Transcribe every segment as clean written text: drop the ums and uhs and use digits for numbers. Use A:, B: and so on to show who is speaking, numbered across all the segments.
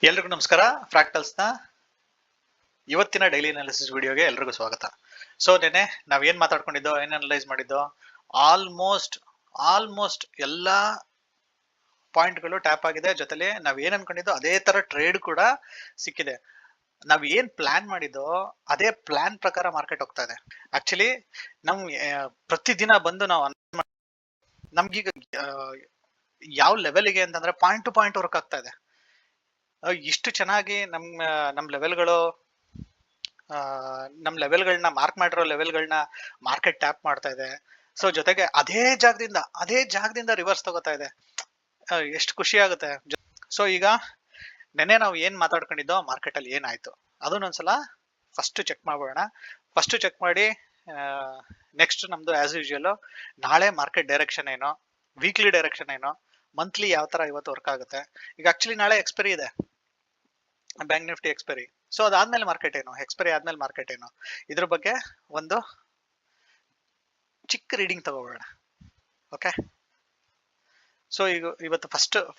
A: ಎಲ್ರಿಗೂ ನಮಸ್ಕಾರ. ಫ್ರಾಕ್ಟಲ್ಸ್ ನ ಇವತ್ತಿನ ಡೈಲಿ ಅನಾಲಿಸಿಸ್ ವಿಡಿಯೋಗೆ ಎಲ್ರಿಗೂ ಸ್ವಾಗತ. ಸೊ ನೆನೆ ಏನ್ ಮಾತಾಡ್ಕೊಂಡಿದ್ದೋ, ಏನ್ ಅನಲೈಸ್ ಮಾಡಿದ್ದೋ, ಆಲ್ಮೋಸ್ಟ್ ಆಲ್ಮೋಸ್ಟ್ ಎಲ್ಲಾ ಪಾಯಿಂಟ್ಗಳು ಟ್ಯಾಪ್ ಆಗಿದೆ. ಜೊತೆಲಿ ಏನ್ ಅನ್ಕೊಂಡಿದ್ದೋ ಅದೇ ತರ ಟ್ರೇಡ್ ಕೂಡ ಸಿಕ್ಕಿದೆ. ಏನ್ ಪ್ಲಾನ್ ಮಾಡಿದ್ದೋ ಅದೇ ಪ್ಲಾನ್ ಪ್ರಕಾರ ಮಾರ್ಕೆಟ್ ಹೋಗ್ತಾ ಇದೆ. ಆಕ್ಚುಲಿ ನಮ್ ಪ್ರತಿದಿನ ಬಂದು ನಾವು ನಮ್ಗೀಗ ಯಾವ ಲೆವೆಲ್ಗೆ ಅಂತಂದ್ರೆ ಪಾಯಿಂಟ್ ಟು ಪಾಯಿಂಟ್ ವರ್ಕ್ ಆಗ್ತಾ ಇದೆ. ಇಷ್ಟು ಚೆನ್ನಾಗಿ ನಮ್ ಲೆವೆಲ್ಗಳು ನಮ್ ಲೆವೆಲ್ಗಳನ್ನ ಮಾರ್ಕ್ ಮಾಡಿರೋ ಲೆವೆಲ್ಗಳನ್ನ ಮಾರ್ಕೆಟ್ ಟ್ಯಾಪ್ ಮಾಡ್ತಾ ಇದೆ. ಸೊ ಜೊತೆಗೆ ಅದೇ ಜಾಗದಿಂದ ರಿವರ್ಸ್ ತಗೋತಾ ಇದೆ. ಎಷ್ಟು ಖುಷಿ ಆಗುತ್ತೆ. ಸೊ ಈಗ ನೆನ್ನೆ ನಾವು ಏನ್ ಮಾತಾಡ್ಕೊಂಡಿದ್ದೋ ಮಾರ್ಕೆಟ್ ಅಲ್ಲಿ ಏನಾಯ್ತು ಅದನ್ನೊಂದ್ಸಲ ಫಸ್ಟ್ ಚೆಕ್ ಮಾಡ್ಬೋಣ. ಫಸ್ಟ್ ಚೆಕ್ ಮಾಡಿ ನೆಕ್ಸ್ಟ್ ನಮ್ದು ಆಸ್ ಯೂಶುವಲ್ ನಾಳೆ ಮಾರ್ಕೆಟ್ ಡೈರೆಕ್ಷನ್ ಏನೋ, ವೀಕ್ಲಿ ಡೈರೆಕ್ಷನ್ ಏನೋ, ಮಂತ್ಲಿ ಯಾವ ತರ ಇವತ್ತು ವರ್ಕ್ ಆಗುತ್ತೆ. ಈಗ ಆಕ್ಚುಲಿ ನಾಳೆ ಎಕ್ಸ್ಪೈರಿ ಇದೆ, ಬ್ಯಾಂಕ್ ನಿಫ್ಟಿ ಎಕ್ಸ್ಪೈರಿ. ಸೊ ಅದಾದ್ಮೇಲೆ ಮಾರ್ಕೆಟ್ ಏನು, ಎಕ್ಸ್ಪೈರಿ ಆದ್ಮೇಲೆ ಮಾರ್ಕೆಟ್ ಏನು, ಇದ್ರ ಬಗ್ಗೆ ಒಂದು ಚಿಕ್ಕ ರೀಡಿಂಗ್ ತಗೋಬೋಣ. ಓಕೆ, ಸೊ ಈಗ ಇವತ್ತು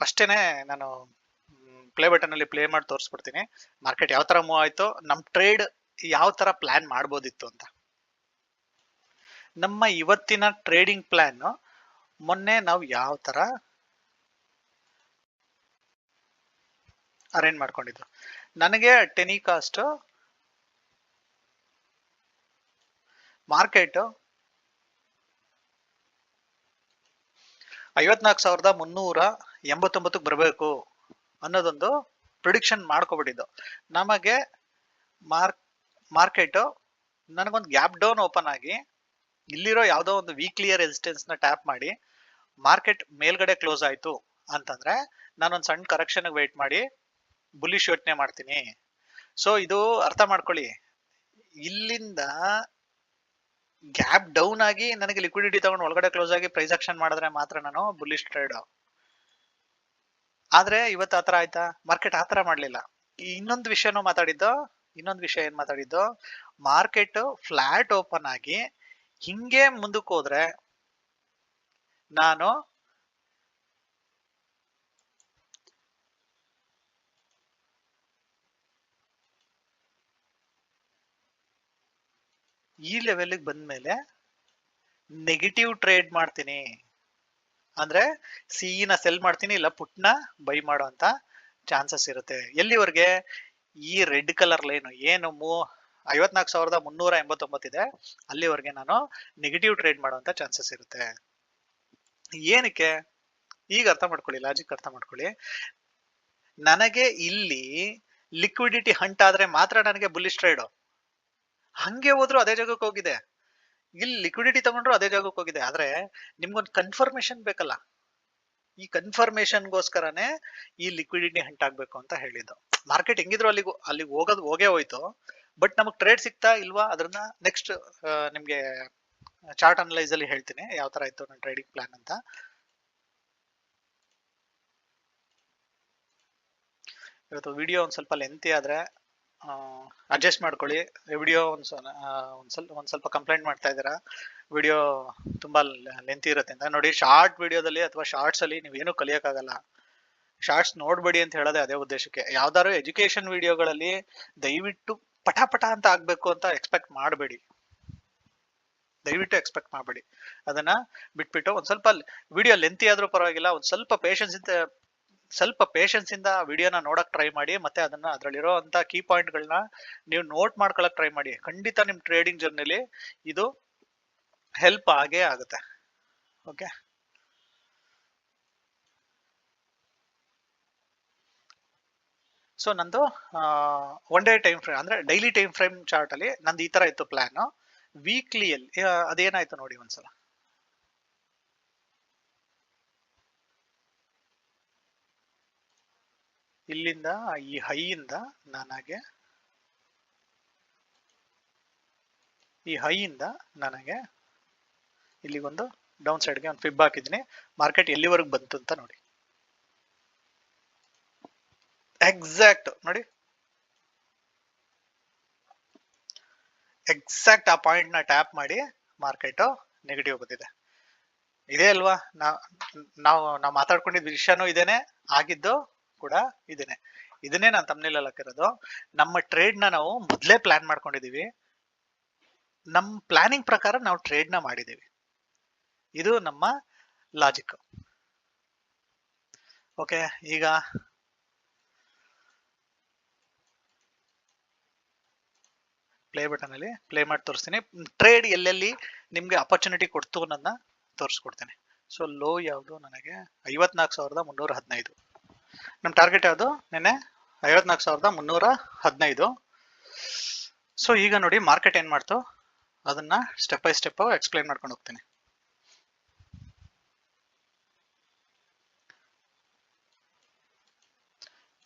A: ಫಸ್ಟೇನೆ ನಾನು ಪ್ಲೇ ಬಟನ್ ಅಲ್ಲಿ ಪ್ಲೇ ಮಾಡಿ ತೋರಿಸ್ಬಿಡ್ತೀನಿ ಮಾರ್ಕೆಟ್ ಯಾವ ತರ ಮೂವ್ ಆಯ್ತು, ನಮ್ ಟ್ರೇಡ್ ಯಾವ ತರ ಪ್ಲಾನ್ ಮಾಡ್ಬೋದಿತ್ತು ಅಂತ. ನಮ್ಮ ಇವತ್ತಿನ ಟ್ರೇಡಿಂಗ್ ಪ್ಲಾನ್ ಮೊನ್ನೆ ನಾವು ಯಾವ ತರ ಅರೇಂಜ್ ಮಾಡ್ಕೊಂಡಿದ್ದು. ನನಗೆ ಟೆನಿಕಾಸ್ಟ್ ಮಾರ್ಕೆಟ್ 54,389 ಬರಬೇಕು ಅನ್ನೋದೊಂದು ಪ್ರಿಡಿಕ್ಷನ್ ಮಾಡ್ಕೊಬಿಟ್ಟಿದ್ದು. ನಮಗೆ ಮಾರ್ಕೆಟ್ ನನಗೊಂದು ಗ್ಯಾಪ್ ಡೌನ್ ಓಪನ್ ಆಗಿ ಇಲ್ಲಿರೋ ಯಾವ್ದೋ ಒಂದು ವೀಕ್ಲಿಯ ರೆಸಿಸ್ಟೆನ್ಸ್ ನ ಟ್ಯಾಪ್ ಮಾಡಿ ಮಾರ್ಕೆಟ್ ಮೇಲ್ಗಡೆ ಕ್ಲೋಸ್ ಆಯ್ತು ಅಂತಂದ್ರೆ ನಾನೊಂದು ಸಣ್ಣ ಕರೆಕ್ಷನ್ ವೇಟ್ ಮಾಡಿ ಬುಲಿಶ್ ಯೋಚನೆ ಮಾಡ್ತೀನಿ. ಸೊ ಇದು ಅರ್ಥ ಮಾಡ್ಕೊಳ್ಳಿ, ಇಲ್ಲಿಂದ ಗ್ಯಾಪ್ ಡೌನ್ ಆಗಿ ನನಗೆ ಲಿಕ್ವಿಡಿಟಿ ತಗೊಂಡು ಒಳಗಡೆ ಕ್ಲೋಸ್ ಆಗಿ ಪ್ರೈಸ್ ಆಕ್ಷನ್ ಮಾಡಿದ್ರೆ ಮಾತ್ರ ನಾನು ಬುಲಿಶ್ ಟ್ರೇಡ್. ಆದ್ರೆ ಇವತ್ತು ಆತರ ಆಯ್ತಾ? ಮಾರ್ಕೆಟ್ ಆತರ ಮಾಡ್ಲಿಲ್ಲ. ಇನ್ನೊಂದು ವಿಷಯ ಏನ್ ಮಾತಾಡಿದ್ದು, ಮಾರ್ಕೆಟ್ ಫ್ಲಾಟ್ ಓಪನ್ ಆಗಿ ಹಿಂಗೆ ಮುಂದಕ್ಕೆ ಹೋದ್ರೆ ನಾನು ಈ ಲೆವೆಲ್ಗೆ ಬಂದ್ಮೇಲೆ ನೆಗೆಟಿವ್ ಟ್ರೇಡ್ ಮಾಡ್ತೀನಿ. ಅಂದ್ರೆ ಸಿಇನ ಸೆಲ್ ಮಾಡ್ತೀನಿ, ಇಲ್ಲ ಪುಟ್ನ ಬೈ ಮಾಡೋ ಅಂತ ಚಾನ್ಸಸ್ ಇರುತ್ತೆ. ಎಲ್ಲಿವರೆಗೆ? ಈ ರೆಡ್ ಕಲರ್ ಲೈನ್ ಏನು 54,389 ಇದೆ, ಅಲ್ಲಿವರೆಗೆ ನಾನು ನೆಗೆಟಿವ್ ಟ್ರೇಡ್ ಮಾಡುವಂತ ಚಾನ್ಸಸ್ ಇರುತ್ತೆ. ಏನಕ್ಕೆ? ಈಗ ಅರ್ಥ ಮಾಡ್ಕೊಳ್ಳಿ, ಲಾಜಿಕ್ ಅರ್ಥ ಮಾಡ್ಕೊಳ್ಳಿ. ನನಗೆ ಇಲ್ಲಿ ಲಿಕ್ವಿಡಿಟಿ ಹಂಟ್ ಆದ್ರೆ ಮಾತ್ರ ನನಗೆ ಬುಲಿಶ್ ಟ್ರೇಡ್. ಹಂಗೆ ಹೋದ್ರು ಅದೇ ಜಾಗಕ್ಕೆ ಹೋಗಿದೆ, ಇಲ್ಲಿ ಲಿಕ್ವಿಡಿಟಿ ತಗೊಂಡ್ರು ಅದೇ ಜಾಗಕ್ಕೆ ಹೋಗಿದೆ. ಆದ್ರೆ ನಿಮ್ಗೊಂದು ಕನ್ಫರ್ಮೇಶನ್ ಬೇಕಲ್ಲ, ಈ ಕನ್ಫರ್ಮೇಶನ್ಗೋಸ್ಕರನೇ ಈ ಲಿಕ್ವಿಡಿಟಿ ಹಂಟ್ ಆಗ್ಬೇಕು ಅಂತ ಹೇಳಿದ್ದು. ಮಾರ್ಕೆಟ್ ಹೆಂಗಿದ್ರು ಅಲ್ಲಿಗೆ ಹೋಗೇ ಹೋಯ್ತು. ಬಟ್ ನಮಗ್ ಟ್ರೇಡ್ ಸಿಗ್ತಾ ಇಲ್ವಾ ಅದನ್ನ ನೆಕ್ಸ್ಟ್ ನಿಮ್ಗೆ ಚಾರ್ಟ್ ಅನಲೈಸ್ ಅಲ್ಲಿ ಹೇಳ್ತೀನಿ ಯಾವ ತರ ಇತ್ತು ನನ್ನ ಟ್ರೇಡಿಂಗ್ ಪ್ಲಾನ್ ಅಂತ. ಇವತ್ತು ವಿಡಿಯೋ ಒಂದ್ ಸ್ವಲ್ಪ ಲೆಂತಿ ಆದ್ರೆ ಅಡ್ಜಸ್ಟ್ ಮಾಡ್ಕೊಳ್ಳಿ. ವಿಡಿಯೋ ಒಂದ್ ಸ್ವಲ್ಪ ಕಂಪ್ಲೇಂಟ್ ಮಾಡ್ತಾ ಇದ್ದೀರಾ, ವಿಡಿಯೋ ತುಂಬಾ ಲೆಂತಿ ಇರುತ್ತೆ ಅಂತ. ನೋಡಿ, ಶಾರ್ಟ್ ವಿಡಿಯೋದಲ್ಲಿ ಅಥವಾ ಶಾರ್ಟ್ಸ್ ಅಲ್ಲಿ ನೀವೇನು ಕಲಿಯಕ್ಕಾಗಲ್ಲ. ಶಾರ್ಟ್ಸ್ ನೋಡ್ಬೇಡಿ ಅಂತ ಹೇಳೋದೇ ಅದೇ ಉದ್ದೇಶಕ್ಕೆ. ಯಾವ್ದಾದ್ರು ಎಜುಕೇಶನ್ ವಿಡಿಯೋಗಳಲ್ಲಿ ದಯವಿಟ್ಟು ಪಟ ಅಂತ ಆಗ್ಬೇಕು ಅಂತ ಎಕ್ಸ್ಪೆಕ್ಟ್ ಮಾಡಬೇಡಿ. ಅದನ್ನ ಬಿಟ್ಬಿಟ್ಟು ಒಂದ್ ಸ್ವಲ್ಪ ವಿಡಿಯೋ ಲೆಂತಿ ಆದ್ರೂ ಪರವಾಗಿಲ್ಲ, ಒಂದ್ ಸ್ವಲ್ಪ ಪೇಷನ್ಸ್ ಇಂದ ವಿಡಿಯೋನ ನೋಡಕ್ ಟ್ರೈ ಮಾಡಿ. ಮತ್ತೆ ಅದ್ರಲ್ಲಿರೋ ಅಂತ ಕೀ ಪಾಯಿಂಟ್ ಗಳನ್ನ ನೀವು ನೋಟ್ ಮಾಡ್ಕೊಳಕ್ ಟ್ರೈ ಮಾಡಿ. ಖಂಡಿತ ನಿಮ್ ಟ್ರೇಡಿಂಗ್ ಜರ್ನಿಲಿ ಇದು ಹೆಲ್ಪ್ ಆಗೇ ಆಗುತ್ತೆ. ಓಕೆ, ಸೊ ನಂದು ಒನ್ ಡೇ ಟೈಮ್ ಫ್ರೇಮ್ ಅಂದ್ರೆ ಡೈಲಿ ಟೈಮ್ ಫ್ರೇಮ್ ಚಾರ್ಟ್ ಅಲ್ಲಿ ನಂದು ಈ ತರ ಇತ್ತು ಪ್ಲಾನ್. ವೀಕ್ಲಿಯಲ್ಲಿ ಅದೇನಾಯ್ತು ನೋಡಿ ಒಂದ್ಸಲ. ಇಲ್ಲಿಂದ ಈ ಹೈಯಿಂದ ನನಗೆ ಇಲ್ಲಿಗೊಂದು ಡೌನ್ ಸೈಡ್ಗೆ ಒಂದು ಫಿಬ್ ಹಾಕಿದ್ದೀನಿ. ಮಾರ್ಕೆಟ್ ಎಲ್ಲಿವರೆಗೂ ಬಂತು ಅಂತ ನೋಡಿ. ಎಕ್ಸಾಕ್ಟ್ ನೋಡಿ, ಎಕ್ಸಾಕ್ಟ್ ಆ ಪಾಯಿಂಟ್ ನ ಟ್ಯಾಪ್ ಮಾಡಿ ಮಾರ್ಕೆಟ್ ನೆಗೆಟಿವ್ ಬಂದಿದೆ. ಇದೇ ಅಲ್ವಾ ನಾವು ಮಾತಾಡ್ಕೊಂಡಿದ್ದ ವಿಷಯನೂ ಇದೇನೆ, ಆಗಿದ್ದು ಕೂಡ ಇದೇನೆ. ಇದನ್ನೇ ನಾನು ತಮ್ಮನೇಲಿ ಹಾಕಿರೋದು. ನಮ್ಮ ಟ್ರೇಡ್ ನ ನಾವು ಮೊದಲೇ ಪ್ಲಾನ್ ಮಾಡ್ಕೊಂಡಿದೀವಿ, ನಮ್ಮ ಪ್ಲಾನಿಂಗ್ ಪ್ರಕಾರ ನಾವು ಟ್ರೇಡ್ ನ ಮಾಡಿದೀವಿ. ಇದು ನಮ್ಮ ಲಾಜಿಕ್. ಓಕೆ, ಈಗ ಪ್ಲೇ ಬಟನ್ ಅಲ್ಲಿ ಪ್ಲೇ ಮಾಡಿ ತೋರಿಸ್ತೀನಿ. ಟ್ರೇಡ್ ಎಲ್ಲೆಲ್ಲಿ ನಿಮ್ಗೆ ಅಪರ್ಚುನಿಟಿ ಕೊಡ್ತು ಅನ್ನೋದನ್ನ ತೋರಿಸ್ಕೊಡ್ತೀನಿ. ಸೊ ಲೋ ಯಾವುದು ನನಗೆ 54,315. ನಮ್ಮ ಟಾರ್ಗೆಟ್ ಯಾವುದು ನೆನ್ನೆ 54,315. ಸೊ ಈಗ ನೋಡಿ ಮಾರ್ಕೆಟ್ ಏನ್ ಮಾಡ್ತು ಅದನ್ನ ಸ್ಟೆಪ್ ಬೈ ಸ್ಟೆಪ್ ಎಕ್ಸ್ಪ್ಲೈನ್ ಮಾಡ್ಕೊಂಡು ಹೋಗ್ತೀನಿ.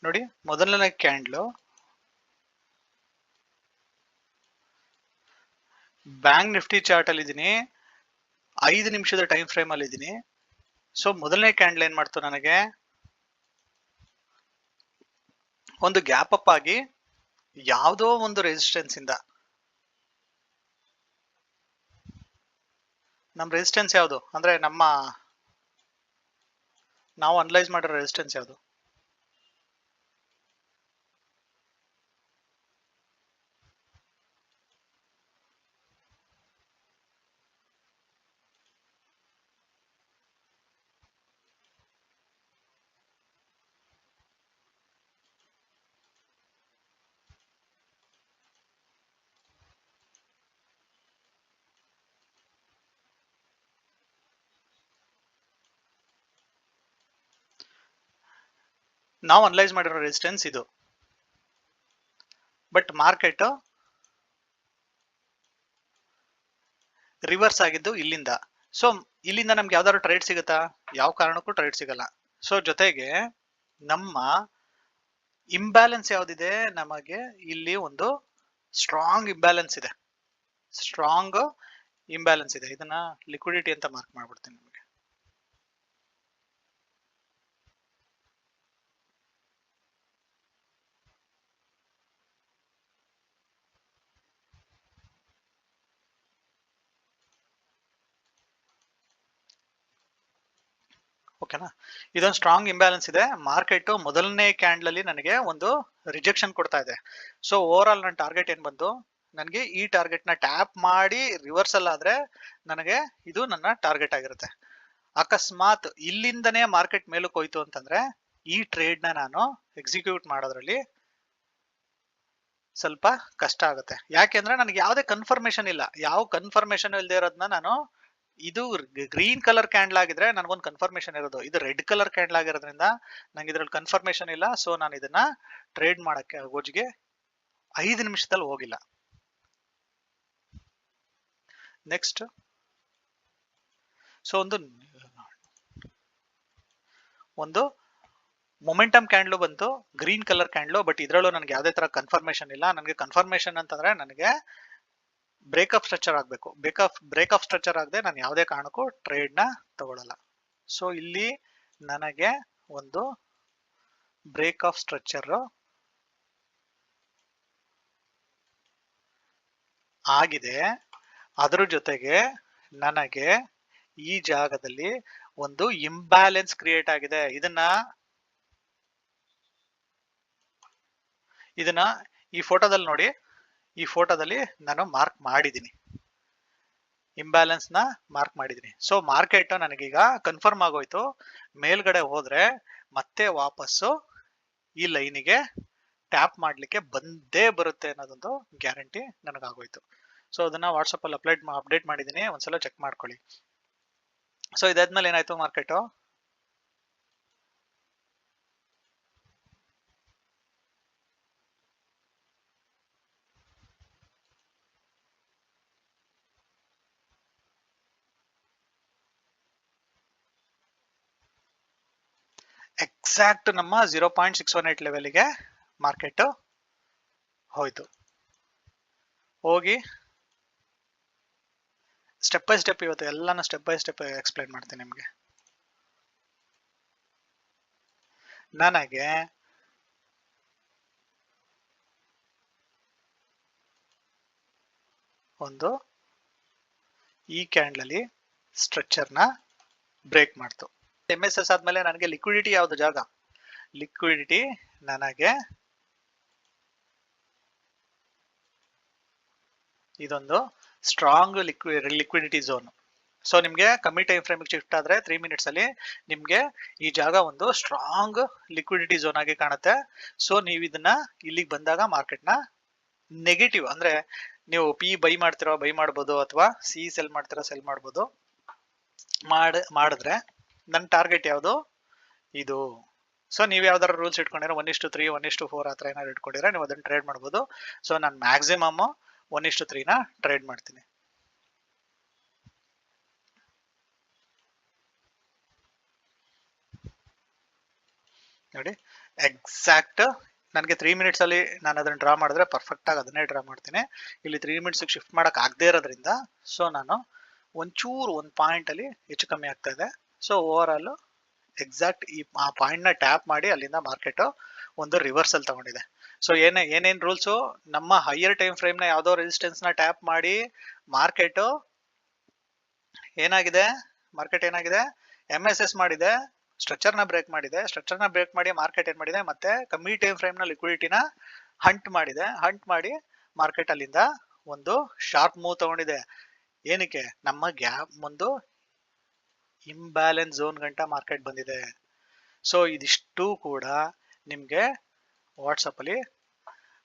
A: ನೋಡಿ, ಮೊದಲನೇ ಕ್ಯಾಂಡ್ಲು ಬ್ಯಾಂಕ್ ನಿಫ್ಟಿ ಚಾರ್ಟ್ ಅಲ್ಲಿ ಇದೀನಿ, 5 ನಿಮಿಷದ ಟೈಮ್ ಫ್ರೇಮ್ ಅಲ್ಲಿ ಇದೀನಿ. ಸೊ ಮೊದಲನೇ ಕ್ಯಾಂಡಲ್ ಏನ್ ಮಾಡ್ತು ನನಗೆ ಒಂದು ಗ್ಯಾಪ್ ಅಪ್ ಆಗಿ ಯಾವುದೋ ಒಂದು ರೆಸಿಸ್ಟೆನ್ಸ್ ಇಂದ, ನಮ್ಮ ರೆಸಿಸ್ಟೆನ್ಸ್ ಯಾವುದು ಅಂದ್ರೆ ನಾವು ಅನಲೈಸ್ ಮಾಡಿರೋ ರೆಸಿಸ್ಟೆನ್ಸ್ ಯಾವುದು, ನಾವು ಅನಲೈಸ್ ಮಾಡಿರೋ ರೆಸಿಸ್ಟೆನ್ಸ್ ಇದು. ಬಟ್ ಮಾರ್ಕೆಟ್ ರಿವರ್ಸ್ ಆಗಿದ್ದು ಇಲ್ಲಿಂದ. ಸೊ ಇಲ್ಲಿಂದ ನಮ್ಗೆ ಯಾವ್ದಾದ್ರು ಟ್ರೇಡ್ ಸಿಗುತ್ತಾ? ಯಾವ ಕಾರಣಕ್ಕೂ ಟ್ರೇಡ್ ಸಿಗಲ್ಲ. ಸೊ ಜೊತೆಗೆ ನಮ್ಮ ಇಂಬ್ಯಾಲೆನ್ಸ್ ಯಾವ್ದಿದೆ, ನಮಗೆ ಇಲ್ಲಿ ಒಂದು ಸ್ಟ್ರಾಂಗ್ ಇಂಬ್ಯಾಲೆನ್ಸ್ ಇದೆ, ಸ್ಟ್ರಾಂಗ್ ಇಂಬ್ಯಾಲೆನ್ಸ್ ಇದೆ. ಇದನ್ನ ಲಿಕ್ವಿಡಿಟಿ ಅಂತ ಮಾರ್ಕ್ ಮಾಡ್ಬಿಡ್ತೀನಿ ನಿಮಗೆ. ಓಕೆನಾ, ಇದೊಂದು ಸ್ಟ್ರಾಂಗ್ ಇಂಬ್ಯಾಲೆನ್ಸ್ ಇದೆ. ಮಾರ್ಕೆಟ್ ಮೊದಲನೇ ಕ್ಯಾಂಡಲ್ ಅಲ್ಲಿ ನನಗೆ ಒಂದು ರಿಜೆಕ್ಷನ್ ಕೊಡ್ತಾ ಇದೆ. ಸೊ ಓವರ್ ಆಲ್ ನನ್ನ ಟಾರ್ಗೆಟ್ ಏನ್ ಬಂತು, ನನಗೆ ಈ ಟಾರ್ಗೆಟ್ ನ ಟ್ಯಾಪ್ ಮಾಡಿ ರಿವರ್ಸಲ್ ಆದ್ರೆ ನನಗೆ ಇದು ನನ್ನ ಟಾರ್ಗೆಟ್ ಆಗಿರುತ್ತೆ. ಅಕಸ್ಮಾತ್ ಇಲ್ಲಿಂದನೇ ಮಾರ್ಕೆಟ್ ಮೇಲಕ್ಕೆ ಹೋಯ್ತು ಅಂತಂದ್ರೆ ಈ ಟ್ರೇಡ್ ನ ನಾನು ಎಕ್ಸಿಕ್ಯೂಟ್ ಮಾಡೋದ್ರಲ್ಲಿ ಸ್ವಲ್ಪ ಕಷ್ಟ ಆಗುತ್ತೆ. ಯಾಕೆಂದ್ರೆ ನನಗೆ ಯಾವುದೇ ಕನ್ಫರ್ಮೇಶನ್ ಇಲ್ಲ. ಯಾವ ಕನ್ಫರ್ಮೇಶನ್ ಇಲ್ಲದೆ ಇರೋದನ್ನ ನಾನು, ಇದು ಗ್ರೀನ್ ಕಲರ್ ಕ್ಯಾಂಡಲ್ ಆಗಿದ್ರೆ ನನಗೊಂದು ಕನ್ಫರ್ಮೇಶನ್ ಇರೋದು, ಇದು ರೆಡ್ ಕಲರ್ ಕ್ಯಾಂಡಲ್ ಆಗಿರೋದ್ರಿಂದ ನಂಗೆ ಇದ್ರಲ್ಲಿ ಕನ್ಫರ್ಮೇಶನ್ ಇಲ್ಲ. ಸೊ ನಾನು ಇದನ್ನ ಟ್ರೇಡ್ ಮಾಡಕ್ಕೆ ಗೋಜಿಗೆ 5 ನಿಮಿಷದಲ್ಲಿ ಹೋಗಿಲ್ಲ. ನೆಕ್ಸ್ಟ್, ಸೊ ಒಂದು ಮೊಮೆಂಟಮ್ ಕ್ಯಾಂಡ್ಲು ಬಂತು, ಗ್ರೀನ್ ಕಲರ್ ಕ್ಯಾಂಡ್ಲು. ಬಟ್ ಇದ್ರಲ್ಲೂ ನನಗೆ ಯಾವುದೇ ತರ ಕನ್ಫರ್ಮೇಶನ್ ಇಲ್ಲ. ನನಗೆ ಕನ್ಫರ್ಮೇಶನ್ ಅಂತಂದ್ರೆ ನನಗೆ ಬ್ರೇಕಪ್ ಸ್ಟ್ರಕ್ಚರ್ ಆಗಬೇಕು. ಬ್ರೇಕಪ್ ಸ್ಟ್ರಕ್ಚರ್ ಆಗದೆ ನಾನು ಯಾವುದೇ ಕಾರಣಕ್ಕೂ ಟ್ರೇಡ್ ನ ತಗೊಳ್ಳಲ್ಲ. ಸೊ ಇಲ್ಲಿ ನನಗೆ ಒಂದು ಬ್ರೇಕ್ ಆಫ್ ಸ್ಟ್ರಕ್ಚರ್ ಆಗಿದೆ. ಅದರ ಜೊತೆಗೆ ನನಗೆ ಈ ಜಾಗದಲ್ಲಿ ಒಂದು ಇಂಬ್ಯಾಲೆನ್ಸ್ ಕ್ರಿಯೇಟ್ ಆಗಿದೆ. ಇದನ್ನ ಈ ಫೋಟೋದಲ್ಲಿ ನೋಡಿ, ಈ ಫೋಟೋದಲ್ಲಿ ನಾನು ಮಾರ್ಕ್ ಮಾಡಿದ್ದೀನಿ, ಇಂಬ್ಯಾಲೆನ್ಸ್ ನ ಮಾರ್ಕ್ ಮಾಡಿದ್ದೀನಿ. ಸೊ ಮಾರ್ಕೆಟ್ ನನಗೀಗ ಕನ್ಫರ್ಮ್ ಆಗೋಯ್ತು. ಮೇಲ್ಗಡೆ ಹೋದ್ರೆ ಮತ್ತೆ ವಾಪಸ್ಸು ಈ ಲೈನಿಗೆ ಟ್ಯಾಪ್ ಮಾಡ್ಲಿಕ್ಕೆ ಬಂದೇ ಬರುತ್ತೆ ಅನ್ನೋದೊಂದು ಗ್ಯಾರಂಟಿ ನನಗಾಗೋಯ್ತು. ಸೊ ಅದನ್ನ ವಾಟ್ಸಪ್ ಅಲ್ಲಿ ಅಪ್ಡೇಟ್ ಮಾಡಿದ್ದೀನಿ, ಒಂದ್ಸಲ ಚೆಕ್ ಮಾಡ್ಕೊಳ್ಳಿ. ಸೊ ಇದಾದ್ಮೇಲೆ ಏನಾಯ್ತು, ಮಾರ್ಕೆಟ್ ಎಕ್ಸಾಕ್ಟ್ ನಮ್ಮ 0.618 ಲೆವೆಲ್ಗೆ ಮಾರ್ಕೆಟ್ ಹೋಯ್ತು. ಹೋಗಿ ಸ್ಟೆಪ್ ಬೈ ಸ್ಟೆಪ್ ಇವತ್ತು ಎಲ್ಲಾನು ಸ್ಟೆಪ್ ಬೈ ಸ್ಟೆಪ್ ಎಕ್ಸ್ಪ್ಲೈನ್ ಮಾಡ್ತೀನಿ ನಿಮ್ಗೆ. ನನಗೆ ಒಂದು ಈ ಕ್ಯಾಂಡಲ್ ಅಲ್ಲಿ ಸ್ಟ್ರಕ್ಚರ್ ನ ಬ್ರೇಕ್ ಮಾಡ್ತು. MSS ಆದ್ಮೇಲೆ ನನಗೆ ಲಿಕ್ವಿಡಿಟಿ ಯಾವ್ದು ಜಾಗ, ಲಿಕ್ವಿಡಿಟಿ ನನಗೆ ಇದೊಂದು ಸ್ಟ್ರಾಂಗ್ ಲಿಕ್ವಿಡಿಟಿ ಝೋನ್. ಸೊ ನಿಮ್ಗೆ ಕಮ್ಮಿ ಟೈಮ್ ಫ್ರೇಮ್ ಶಿಫ್ಟ್ ಆದ್ರೆ 3 ಮಿನಿಟ್ಸ್ ಅಲ್ಲಿ ನಿಮ್ಗೆ ಈ ಜಾಗ ಒಂದು ಸ್ಟ್ರಾಂಗ್ ಲಿಕ್ವಿಡಿಟಿ ಝೋನ್ ಆಗಿ ಕಾಣುತ್ತೆ. ಸೊ ನೀವು ಇದನ್ನ ಇಲ್ಲಿಗೆ ಬಂದಾಗ ಮಾರ್ಕೆಟ್ ನ ನೆಗೆಟಿವ್ ಅಂದ್ರೆ ನೀವು ಪಿ ಬೈ ಮಾಡ್ತಿರೋ ಬೈ ಮಾಡ್ಬೋದು, ಅಥವಾ ಸಿ ಸೆಲ್ ಮಾಡ್ತಿರೋ ಸೆಲ್ ಮಾಡ್ಬೋದು. ಮಾಡಿದ್ರೆ ನನ್ನ ಟಾರ್ಗೆಟ್ ಯಾವುದು ಇದು. ಸೊ ನೀವು ಯಾವ್ದಾರು ರೂಲ್ಸ್ ಇಟ್ಕೊಂಡಿರೋ 1:3 1:4 ಆ ಥರ ಏನಾದ್ರು ಇಟ್ಕೊಂಡಿದ್ರೆ ನೀವು ಅದನ್ನ ಟ್ರೇಡ್ ಮಾಡ್ಬೋದು. ಸೊ ನಾನು ಮ್ಯಾಕ್ಸಿಮಮ್ 1:3 ನ ಟ್ರೇಡ್ ಮಾಡ್ತೀನಿ. ನೋಡಿ ಎಕ್ಸಾಕ್ಟ್ ನನಗೆ 3 ಮಿನಿಟ್ಸ್ ಅಲ್ಲಿ ನಾನು ಅದನ್ನ ಡ್ರಾ ಮಾಡಿದ್ರೆ ಪರ್ಫೆಕ್ಟ್ ಆಗಿ ಅದನ್ನೇ ಡ್ರಾ ಮಾಡ್ತೀನಿ. ಇಲ್ಲಿ 3 ಮಿನಿಟ್ಸ್ ಶಿಫ್ಟ್ ಮಾಡಕ್ ಆಗದೆ ಇರೋದ್ರಿಂದ ಸೊ ನಾನು ಒಂಚೂರು ಒಂದು ಪಾಯಿಂಟ್ ಅಲ್ಲಿ ಹೆಚ್ಚು ಕಮ್ಮಿ ಆಗ್ತಾ ಇದೆ. ಸೊ ಓವರ್ ಆಲ್ ಎಕ್ಸಾಕ್ಟ್ ಆ ಪಾಯಿಂಟ್ ನ ಟ್ಯಾಪ್ ಮಾಡಿ ಅಲ್ಲಿಂದ ಮಾರ್ಕೆಟ್ ಒಂದು ರಿವರ್ಸಲ್ ತಗೊಂಡಿದೆ. ಸೊ ಏನೇನ್ ರೂಲ್ಸ್, ನಮ್ಮ ಹೈಯರ್ ಟೈಮ್ ಫ್ರೇಮ್ ನ ಯಾವ್ದೋ ರೆಸಿಸ್ಟೆನ್ಸ್ ನ ಟ್ಯಾಪ್ ಮಾಡಿ ಮಾರ್ಕೆಟ್ ಏನಾಗಿದೆ MSS ಮಾಡಿದೆ, ಸ್ಟ್ರಕ್ಚರ್ ನ ಬ್ರೇಕ್ ಮಾಡಿದೆ. ಸ್ಟ್ರಕ್ಚರ್ ನ ಬ್ರೇಕ್ ಮಾಡಿ ಮಾರ್ಕೆಟ್ ಏನ್ ಮಾಡಿದೆ, ಮತ್ತೆ ಕಮ್ಮಿ ಟೈಮ್ ಫ್ರೇಮ್ ನ ಲಿಕ್ವಿಡಿಟಿನ ಹಂಟ್ ಮಾಡಿ ಮಾರ್ಕೆಟ್ ಅಲ್ಲಿಂದ ಒಂದು ಶಾರ್ಪ್ ಮೂವ್ ತಗೊಂಡಿದೆ. ಏನಕ್ಕೆ, ನಮ್ಮ ಗ್ಯಾಪ್ ಒಂದು ಇಂಬ್ಯಾಲೆನ್ಸ್ ಝೋನ್ ಗಂಟ ಮಾರ್ಕೆಟ್ ಬಂದಿದೆ. ಸೊ ಇದಿಷ್ಟು ಕೂಡ ನಿಮ್ಗೆ ವಾಟ್ಸಪ್ ಅಲ್ಲಿ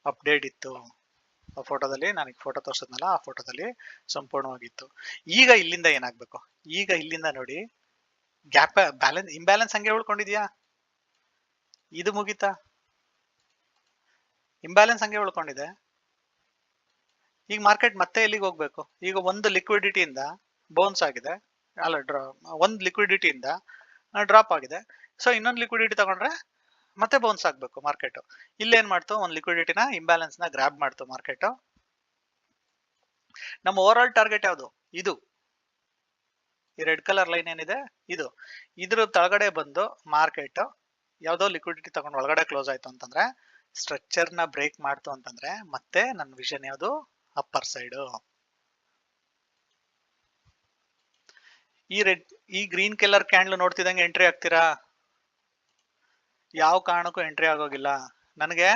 A: ಅಪ್ಡೇಟ್ ಇತ್ತು. ಆ ಫೋಟೋದಲ್ಲಿ ನನಗೆ ಫೋಟೋ ತೋರಿಸಿದ್ನಲ್ಲ, ಆ ಫೋಟೋದಲ್ಲಿ ಸಂಪೂರ್ಣವಾಗಿತ್ತು. ಈಗ ಇಲ್ಲಿಂದ ಏನಾಗ್ಬೇಕು, ಈಗ ಇಲ್ಲಿಂದ ನೋಡಿ ಗ್ಯಾಪ್ ಇಂಬ್ಯಾಲೆನ್ಸ್ ಹಂಗೆ ಉಳ್ಕೊಂಡಿದ್ಯಾ, ಇದು ಮುಗಿತಾ, ಇಂಬ್ಯಾಲೆನ್ಸ್ ಹಂಗೆ ಉಳ್ಕೊಂಡಿದೆ. ಈಗ ಮಾರ್ಕೆಟ್ ಮತ್ತೆ ಎಲ್ಲಿಗೆ ಹೋಗ್ಬೇಕು, ಈಗ ಒಂದು ಲಿಕ್ವಿಡಿಟಿಯಿಂದ ಬೌನ್ಸ್ ಆಗಿದೆ, ಅಲ್ಲ ಒಂದು ಲಿಕ್ವಿಡಿಟಿಯಿಂದ ಡ್ರಾಪ್ ಆಗಿದೆ. ಸೊ ಇನ್ನೊಂದು ಲಿಕ್ವಿಡಿಟಿ ತಗೊಂಡ್ರೆ ಮತ್ತೆ ಬೌನ್ಸ್ ಆಗ್ಬೇಕು ಮಾರ್ಕೆಟ್. ಇಲ್ಲೇನ್ ಮಾಡ್ತು, ಒಂದು ಲಿಕ್ವಿಡಿಟಿನ ಇಂಬ್ಯಾಲೆನ್ಸ್ ನ ಗ್ರಾಬ್ ಮಾಡ್ತು ಮಾರ್ಕೆಟ್. ನಮ್ಮ ಓವರ್ ಆಲ್ ಟಾರ್ಗೆಟ್ ಯಾವುದು, ಇದು ಈ ರೆಡ್ ಕಲರ್ ಲೈನ್ ಏನಿದೆ ಇದ್ರ ತಳಗಡೆ ಬಂದು ಮಾರ್ಕೆಟ್ ಯಾವ್ದೋ ಲಿಕ್ವಿಡಿಟಿ ತಗೊಂಡು ಒಳಗಡೆ ಕ್ಲೋಸ್ ಆಯ್ತು ಅಂತಂದ್ರೆ, ಸ್ಟ್ರಕ್ಚರ್ ನ ಬ್ರೇಕ್ ಮಾಡ್ತು ಅಂತಂದ್ರೆ ಮತ್ತೆ ನನ್ನ ವಿಷನ್ ಯಾವುದು, ಅಪ್ಪರ್ ಸೈಡ್. ಈ ಗ್ರೀನ್ ಕಲರ್ ಕ್ಯಾಂಡಲ್ ನೋಡ್ತಿದಂಗೆ ಎಂಟ್ರಿ ಆಗ್ತೀರಾ, ಯಾವ ಕಾರಣಕ್ಕೂ ಎಂಟ್ರಿ ಆಗೋಗಿಲ್ಲ. ನನಗೆ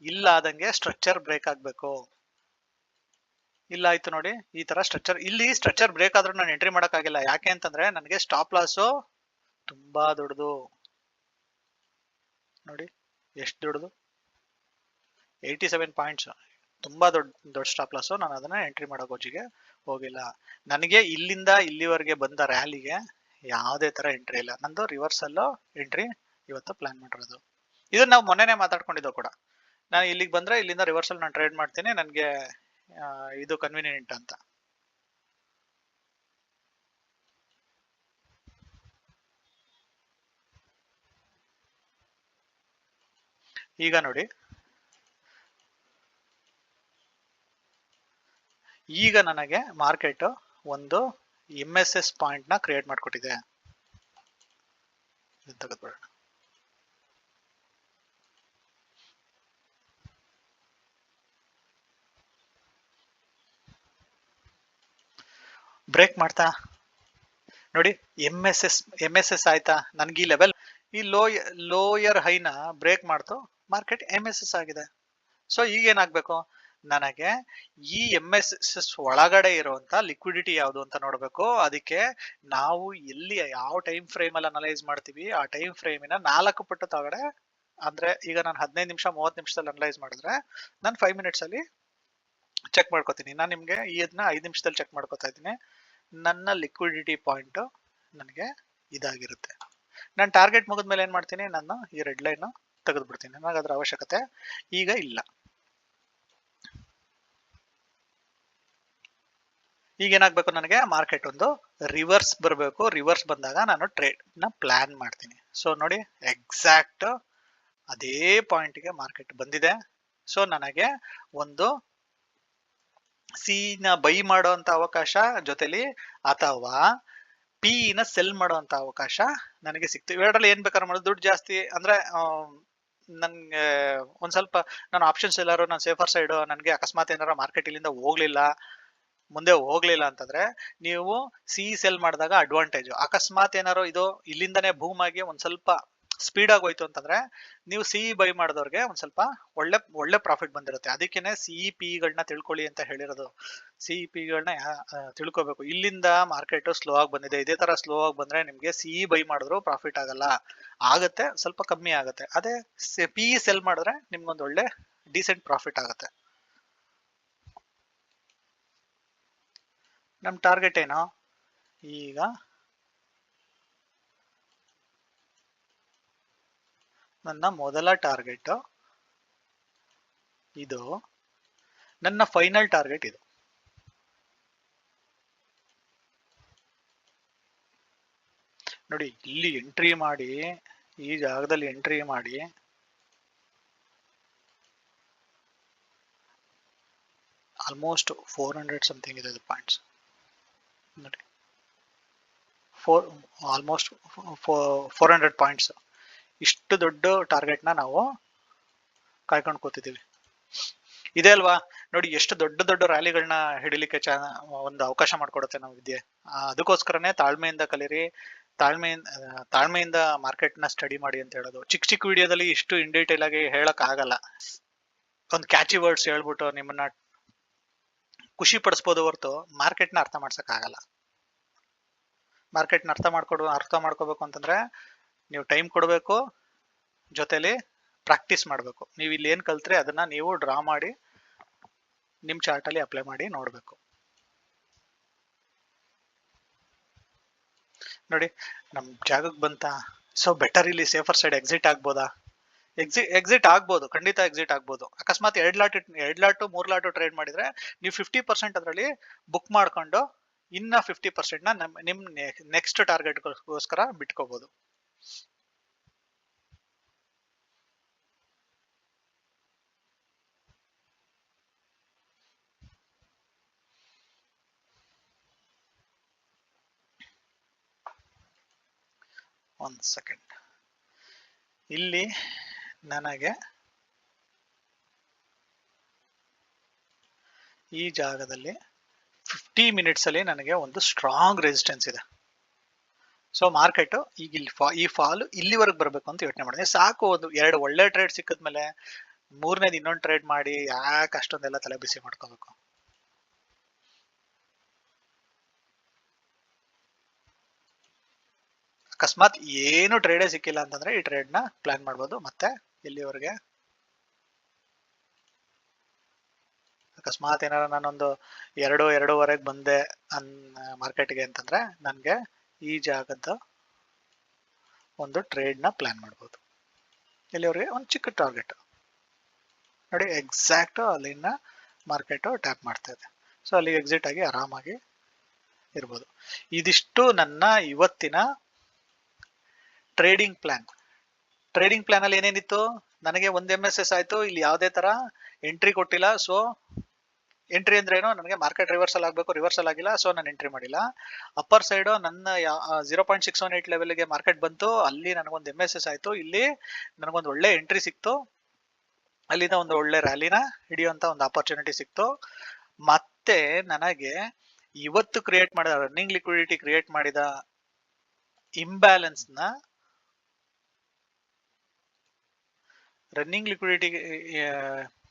A: ಇಲ್ಲ ಆದಂಗೆ ಸ್ಟ್ರಕ್ಚರ್ ಬ್ರೇಕ್ ಆಗ್ಬೇಕು. ಇಲ್ಲ ಆಯ್ತು ನೋಡಿ, ಈ ತರ ಸ್ಟ್ರಕ್ಚರ್ ಬ್ರೇಕ್ ಆದ್ರೂ ನಾನು ಎಂಟ್ರಿ ಮಾಡಕ್ ಆಗಿಲ್ಲ. ಯಾಕೆ ಅಂತಂದ್ರೆ ನನಗೆ ಸ್ಟಾಪ್ ಲಾಸ್ ತುಂಬಾ ದೊಡ್ಡದು. ನೋಡಿ ಎಷ್ಟು ದೊಡ್ಡದು, 87 ಪಾಯಿಂಟ್ಸ್, ತುಂಬಾ ದೊಡ್ಡ ಸ್ಟಾಪ್ ಲಾಸ್. ನಾನು ಅದನ್ನ ಎಂಟ್ರಿ ಮಾಡೋ ಗೋಜಿಗೆ ಹೋಗಿಲ್ಲ. ನನಗೆ ಇಲ್ಲಿಂದ ಇಲ್ಲಿವರೆಗೆ ಬಂದ ರ್ಯಾಲಿಗೆ ಯಾವುದೇ ತರ ಎಂಟ್ರಿ ಇಲ್ಲ. ನಂದು ರಿವರ್ಸಲ್ ಎಂಟ್ರಿ ಇವತ್ತು ಪ್ಲಾನ್ ಮಾಡಿರೋದು. ಇದನ್ನ ನಾವು ಮೊನ್ನೆನೆ ಮಾತಾಡ್ಕೊಂಡಿದ್ದೋ ಕೂಡ. ನಾನು ಇಲ್ಲಿಗೆ ಬಂದ್ರೆ ಇಲ್ಲಿಂದ ರಿವರ್ಸಲ್ ನಾನು ಟ್ರೇಡ್ ಮಾಡ್ತೀನಿ, ನನಗೆ ಇದು ಕನ್ವಿನಿಯೆಂಟ್ ಅಂತ. ಈಗ ನೋಡಿ, ಈಗ ನನಗೆ ಮಾರ್ಕೆಟ್ ಒಂದು MSS ಪಾಯಿಂಟ್ ನ ಕ್ರಿಯೇಟ್ ಮಾಡ್ಕೊಟ್ಟಿದೆ. ತೆಗೆದ್ಬಿಡೋಣ. ಬ್ರೇಕ್ ಮಾಡ್ತಾ ನೋಡಿ, MSS ಆಯ್ತಾ, ನನ್ಗೆ ಈ ಲೆವೆಲ್, ಈ ಲೋಯರ್ ಹೈನ ಬ್ರೇಕ್ ಮಾಡ್ತು, ಮಾರ್ಕೆಟ್ MSS ಆಗಿದೆ. ಸೊ ಈಗ ಏನಾಗ್ಬೇಕು, ನನಗೆ ಈ MSS ಒಳಗಡೆ ಇರುವಂತ ಲಿಕ್ವಿಡಿಟಿ ಯಾವುದು ಅಂತ ನೋಡ್ಬೇಕು. ಅದಕ್ಕೆ ನಾವು ಎಲ್ಲಿ ಯಾವ ಟೈಮ್ ಫ್ರೇಮ್ ಅಲ್ಲಿ ಅನಲೈಸ್ ಮಾಡ್ತೀವಿ, ಆ ಟೈಮ್ ಫ್ರೇಮಿನ 4 ಪಟ್ಟು ತಗಡೆ, ಅಂದ್ರೆ ಈಗ ನಾನು 15 ನಿಮಿಷ 30 ನಿಮಿಷದಲ್ಲಿ ಅನಲೈಸ್ ಮಾಡಿದ್ರೆ ನಾನು 5 ಮಿನಿಟ್ಸ್ ಅಲ್ಲಿ ಚೆಕ್ ಮಾಡ್ಕೋತೀನಿ. ನಾನು ನಿಮ್ಗೆ ಇದನ್ನ 5 ನಿಮಿಷದಲ್ಲಿ ಚೆಕ್ ಮಾಡ್ಕೋತಾ ಇದ್ದೀನಿ. ನನ್ನ ಲಿಕ್ವಿಡಿಟಿ ಪಾಯಿಂಟ್ ನನಗೆ ಇದಾಗಿರುತ್ತೆ. ನಾನು ಟಾರ್ಗೆಟ್ ಮುಗಿದ್ಮೇಲೆ ಏನ್ ಮಾಡ್ತೀನಿ, ನಾನು ಈ ರೆಡ್ ಲೈನ್ ತೆಗೆದು ಬಿಡ್ತೀನಿ. ನನಗೆ ಅದರ ಅವಶ್ಯಕತೆ ಈಗ ಇಲ್ಲ. ಈಗ ಏನಾಗ್ಬೇಕು, ನನಗೆ ಮಾರ್ಕೆಟ್ ಒಂದು ರಿವರ್ಸ್ ಬರಬೇಕು. ರಿವರ್ಸ್ ಬಂದಾಗ ನಾನು ಟ್ರೇಡ್ ನ ಪ್ಲಾನ್ ಮಾಡ್ತೀನಿ. ಸೊ ನೋಡಿ, ಎಕ್ಸಾಕ್ಟ್ ಅದೇ ಪಾಯಿಂಟ್ ಗೆ ಮಾರ್ಕೆಟ್ ಬಂದಿದೆ. ಸೊ ನನಗೆ ಒಂದು ಸಿ ನ ಬೈ ಮಾಡುವಂತ ಅವಕಾಶ ಜೊತೆಲಿ, ಅಥವಾ ಪಿ ನ ಸೆಲ್ ಮಾಡುವಂತ ಅವಕಾಶ ನನಗೆ ಸಿಕ್ತು. ಇವೆರಡರಲ್ಲಿ ಏನ್ ಬೇಕಾದ್ರೂ ಮಾಡೋದು. ದುಡ್ಡು ಜಾಸ್ತಿ ಅಂದ್ರೆ ನನ್ಗೆ ಒಂದ್ ಸ್ವಲ್ಪ ನಾನು ಆಪ್ಷನ್ಸ್ ಎಲ್ಲಾರು ನಾನು ಸೇಫರ್ ಸೈಡ್, ನನ್ಗೆ ಅಕಸ್ಮಾತ್ ಏನಾರ ಮಾರ್ಕೆಟ್ ಇಲ್ಲಿಂದ ಮುಂದೆ ಹೋಗ್ಲಿಲ್ಲ ಅಂತಂದ್ರೆ ನೀವು ಸಿ ಸೆಲ್ ಮಾಡಿದಾಗ ಅಡ್ವಾಂಟೇಜ್. ಅಕಸ್ಮಾತ್ ಏನಾರು ಇದು ಇಲ್ಲಿಂದನೇ ಬೂಮ್ ಆಗಿ ಒಂದ್ ಸ್ವಲ್ಪ ಸ್ಪೀಡ್ ಆಗಿ ಹೋಯ್ತು ಅಂತಂದ್ರೆ ನೀವು ಸಿಇ ಬೈ ಮಾಡಿದವ್ರಿಗೆ ಒಂದ್ ಸ್ವಲ್ಪ ಒಳ್ಳೆ ಒಳ್ಳೆ ಪ್ರಾಫಿಟ್ ಬಂದಿರುತ್ತೆ. ಅದಕ್ಕೇನೆ ಸಿಇಪಿ ಗಳನ್ನ ತಿಳ್ಕೊಳ್ಳಿ ಅಂತ ಹೇಳಿರೋದು. ಸಿಇಪಿ ಗಳನ್ನ ತಿಳ್ಕೊಬೇಕು. ಇಲ್ಲಿಂದ ಮಾರ್ಕೆಟ್ ಸ್ಲೋ ಆಗಿ ಬಂದಿದೆ, ಇದೇ ತರ ಸ್ಲೋ ಆಗಿ ಬಂದ್ರೆ ನಿಮ್ಗೆ ಸಿಇ ಬೈ ಮಾಡಿದ್ರು ಪ್ರಾಫಿಟ್ ಆಗಲ್ಲ, ಆಗತ್ತೆ ಸ್ವಲ್ಪ ಕಮ್ಮಿ ಆಗುತ್ತೆ. ಅದೇ ಪಿಇ ಸೆಲ್ ಮಾಡಿದ್ರೆ ನಿಮ್ಗೊಂದು ಒಳ್ಳೆ ಡೀಸೆಂಟ್ ಪ್ರಾಫಿಟ್ ಆಗುತ್ತೆ. ನಮ್ ಟಾರ್ಗೆಟ್ ಏನು ಈಗ? ನನ್ನ ಮೊದಲ ಟಾರ್ಗೆಟ್ ಇದು, ನನ್ನ ಫೈನಲ್ ಟಾರ್ಗೆಟ್ ಇದು. ನೋಡಿ, ಇಲ್ಲಿ ಎಂಟ್ರಿ ಮಾಡಿ, ಈ ಜಾಗದಲ್ಲಿ ಎಂಟ್ರಿ ಮಾಡಿ ಆಲ್ಮೋಸ್ಟ್ 400 ಸಮಥಿಂಗ್ ಇದೆ ಪಾಯಿಂಟ್ಸ್ ನೋಡಿ, ಆಲ್ಮೋಸ್ಟ್ 400 ಪಾಯಿಂಟ್ಸ್. ಇಷ್ಟು ದೊಡ್ಡ ಟಾರ್ಗೆಟ್ ನಾವು ಕಾಯ್ಕೊಂಡು ಕೂತಿದ್ದೀವಿ. ಇದೆ ಅಲ್ವಾ ನೋಡಿ, ಎಷ್ಟು ದೊಡ್ಡ ದೊಡ್ಡ ರ್ಯಾಲಿಗಳನ್ನ ಹಿಡಿಲಿಕ್ಕೆ ಒಂದು ಅವಕಾಶ ಮಾಡ್ಕೊಡುತ್ತೆ ನಮ್ಮ ವಿದ್ಯೆ. ಅದಕ್ಕೋಸ್ಕರನೇ ತಾಳ್ಮೆಯಿಂದ ಕಲೀರಿ, ತಾಳ್ಮೆಯಿಂದ ಮಾರ್ಕೆಟ್ ನ ಸ್ಟಡಿ ಮಾಡಿ ಅಂತ ಹೇಳೋದು. ಚಿಕ್ಕ ಚಿಕ್ಕ ವಿಡಿಯೋದಲ್ಲಿ ಇಷ್ಟು ಇನ್ ಡೀಟೇಲ್ ಆಗಿ ಹೇಳಕ್ ಆಗಲ್ಲ. ಒಂದು ಕ್ಯಾಚಿ ವರ್ಡ್ಸ್ ಹೇಳ್ಬಿಟ್ಟು ನಿಮ್ಮನ್ನ ಖುಷಿ ಪಡಿಸ್ಬೋದು ಹೊರತು ಮಾರ್ಕೆಟ್ ನ ಅರ್ಥ ಮಾಡ್ಸಕ್ ಆಗಲ್ಲ. ಮಾರ್ಕೆಟ್ ನ ಅರ್ಥ ಮಾಡ್ಕೋಬೇಕು ಅಂತಂದ್ರೆ ನೀವು ಟೈಮ್ ಕೊಡಬೇಕು, ಜೊತೆಲಿ ಪ್ರಾಕ್ಟೀಸ್ ಮಾಡಬೇಕು. ನೀವು ಇಲ್ಲಿ ಏನ್ ಕಲ್ತ್ರೆ ಅದನ್ನ ನೀವು ಡ್ರಾ ಮಾಡಿ ನಿಮ್ ಚಾರ್ಟ್ ಅಲ್ಲಿ ಅಪ್ಲೈ ಮಾಡಿ ನೋಡ್ಬೇಕು. ನೋಡಿ, ನಮ್ ಜಾಗಕ್ಕೆ ಬಂತ. ಸೊ ಬೆಟರ್ ಇಲ್ಲಿ ಸೇಫರ್ ಸೈಡ್ ಎಕ್ಸಿಟ್ ಆಗ್ಬೋದಾ? ಎಕ್ಸಿಟ್ ಆಗ್ಬೋದು, ಖಂಡಿತ ಎಕ್ಸಿಟ್ ಆಗ್ಬೋದು. ಅಕಸ್ಮಾತ್ 2 ಲಾಟ್ 3 ಲಾಟ್ ಟ್ರೇಡ್ ಮಾಡಿದ್ರೆ ನೀವು 50% ಅದರಲ್ಲಿ ಬುಕ್ ಮಾಡ್ಕೊಂಡು ಇನ್ನ 50% ನ ನಿಮ್ ನೆಕ್ಸ್ಟ್ ಟಾರ್ಗೆಟ್ ಗೋಸ್ಕರ ಬಿಟ್ಕೋಬಹುದು. ಒಂದ್ ಸೆಕೆಂಡ್, ಇಲ್ಲಿ ನನಗೆ ಈ ಜಾಗದಲ್ಲಿ 50 ಮಿನಿಟ್ಸ್ ಅಲ್ಲಿ ನನಗೆ ಒಂದು ಸ್ಟ್ರಾಂಗ್ ರೆಸಿಸ್ಟೆನ್ಸ್ ಇದೆ. ಸೊ ಮಾರ್ಕೆಟ್ ಈಗ ಈ ಫಾಲ್ ಇಲ್ಲಿವರೆಗೆ ಬರ್ಬೇಕು ಅಂತ ಯೋಚನೆ ಮಾಡಿದೆ. ಸಾಕು, ಒಂದು 2 ಒಳ್ಳೆ ಟ್ರೇಡ್ ಸಿಕ್ಕಿದ್ಮೇಲೆ ಮೂರನೇದು ಇನ್ನೊಂದು ಟ್ರೇಡ್ ಮಾಡಿ ಯಾಕೆ ಅಷ್ಟೊಂದೆಲ್ಲ ತಲೆ ಬಿಸಿ ಮಾಡ್ಕೋಬೇಕು? ಅಕಸ್ಮಾತ್ ಏನು ಟ್ರೇಡೇ ಸಿಕ್ಕಿಲ್ಲ ಅಂತಂದ್ರೆ ಈ ಟ್ರೇಡ್ ನ ಪ್ಲಾನ್ ಮಾಡ್ಬೋದು. ಮತ್ತೆ ಎಲ್ಲಿವರೆಗೆ? ಅಕಸ್ಮಾತ್ ಏನಾರ ನಾನೊಂದು 2-2.5 ಬಂದೆ ಮಾರ್ಕೆಟ್ಗೆ ಅಂತಂದ್ರೆ ನನ್ಗೆ ಈ ಜಾಗದ ಒಂದು ಟ್ರೇಡ್ ನ ಪ್ಲಾನ್ ಮಾಡ್ಬೋದು. ಎಲ್ಲಿವರೆಗೆ? ಒಂದು ಚಿಕ್ಕ ಟಾರ್ಗೆಟ್ ನೋಡಿ, ಎಕ್ಸಾಕ್ಟ್ ಅಲ್ಲಿನ ಮಾರ್ಕೆಟ್ ಟ್ಯಾಪ್ ಮಾಡ್ತಾ ಇದೆ. ಸೊ ಅಲ್ಲಿ ಎಕ್ಸಿಟ್ ಆಗಿ ಆರಾಮಾಗಿ ಇರ್ಬೋದು. ಇದಿಷ್ಟು ನನ್ನ ಇವತ್ತಿನ ಟ್ರೇಡಿಂಗ್ ಪ್ಲಾನ್. ಟ್ರೇಡಿಂಗ್ ಪ್ಲಾನ್ ಅಲ್ಲಿ ಏನೇನಿತ್ತು? ನನಗೆ ಒಂದು MSS ಆಯ್ತು, ಇಲ್ಲಿ ಯಾವುದೇ ತರ ಎಂಟ್ರಿ ಕೊಟ್ಟಿಲ್ಲ. ಸೊ ಎಂಟ್ರಿ ಅಂದ್ರೆ ಏನು? ನನಗೆ ಮಾರ್ಕೆಟ್ ರಿವರ್ಸಲ್ ಆಗ್ಬೇಕು, ರಿವರ್ಸಲ್ ಆಗಿಲ್ಲ, ಸೊ ನಾನು ಎಂಟ್ರಿ ಮಾಡಿಲ್ಲ. ಅಪ್ಪರ್ ಸೈಡ್ ನನ್ನ 0.618 ಲೆವೆಲ್ಗೆ ಮಾರ್ಕೆಟ್ ಬಂತು, ಅಲ್ಲಿ ನನಗೊಂದು MSS ಆಯ್ತು, ಇಲ್ಲಿ ನನಗೊಂದು ಒಳ್ಳೆ ಎಂಟ್ರಿ ಸಿಕ್ತು, ಅಲ್ಲಿಂದ ಒಂದು ಒಳ್ಳೆ ರ್ಯಾಲಿನ ಹಿಡಿಯುವಂತ ಒಂದು ಆಪರ್ಚುನಿಟಿ ಸಿಕ್ತು. ಮತ್ತೆ ನನಗೆ ಇವತ್ತು ಕ್ರಿಯೇಟ್ ಮಾಡಿದ ರನ್ನಿಂಗ್ ಲಿಕ್ವಿಡಿಟಿ ಕ್ರಿಯೇಟ್ ಮಾಡಿದ ಇಂಬ್ಯಾಲೆನ್ಸ್ ನ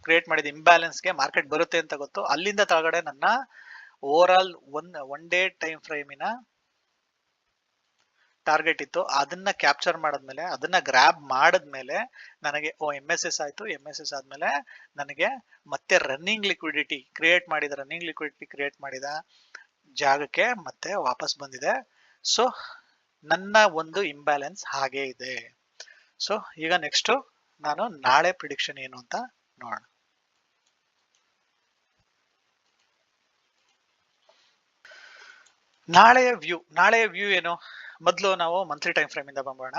A: ಕ್ರಿಯೇಟ್ ಮಾಡಿದ ಇಂಬ್ಯಾಲೆನ್ಸ್ಗೆ ಮಾರ್ಕೆಟ್ ಬರುತ್ತೆ ಅಂತ ಗೊತ್ತು. ಅಲ್ಲಿಂದ ಕೆಳಗಡೆ ನನ್ನ over all one day time ಫ್ರೇಮಿನ ಟಾರ್ಗೆಟ್ ಇತ್ತು. ಅದನ್ನ ಕ್ಯಾಪ್ಚರ್ ಮಾಡಿದ್ಮೇಲೆ, ಅದನ್ನ ಗ್ರಾಬ್ ಮಾಡಿದ್ಮೇಲೆ ನನಗೆ MSS ಆಯ್ತು. MSS ಆದ್ಮೇಲೆ ನನಗೆ ಮತ್ತೆ ರನ್ನಿಂಗ್ ಲಿಕ್ವಿಡಿಟಿ ಕ್ರಿಯೇಟ್ ಮಾಡಿದ ಜಾಗಕ್ಕೆ ಮತ್ತೆ ವಾಪಸ್ ಬಂದಿದೆ. ಸೊ ನನ್ನ ಒಂದು ಇಂಬ್ಯಾಲೆನ್ಸ್ ಹಾಗೆ ಇದೆ. ಸೊ ಈಗ ನೆಕ್ಸ್ಟ್ ನಾನು ನಾಳೆ ಪ್ರಿಡಿಕ್ಷನ್ ಏನು ಅಂತ ನೋಡೋಣ. ನಾಳೆಯ ವ್ಯೂ ಏನು? ಮೊದಲು ನಾವು ಮಂತ್ಲಿ ಟೈಮ್ ಫ್ರೇಮ್ ಇಂದ ಬಂಬೋಣ.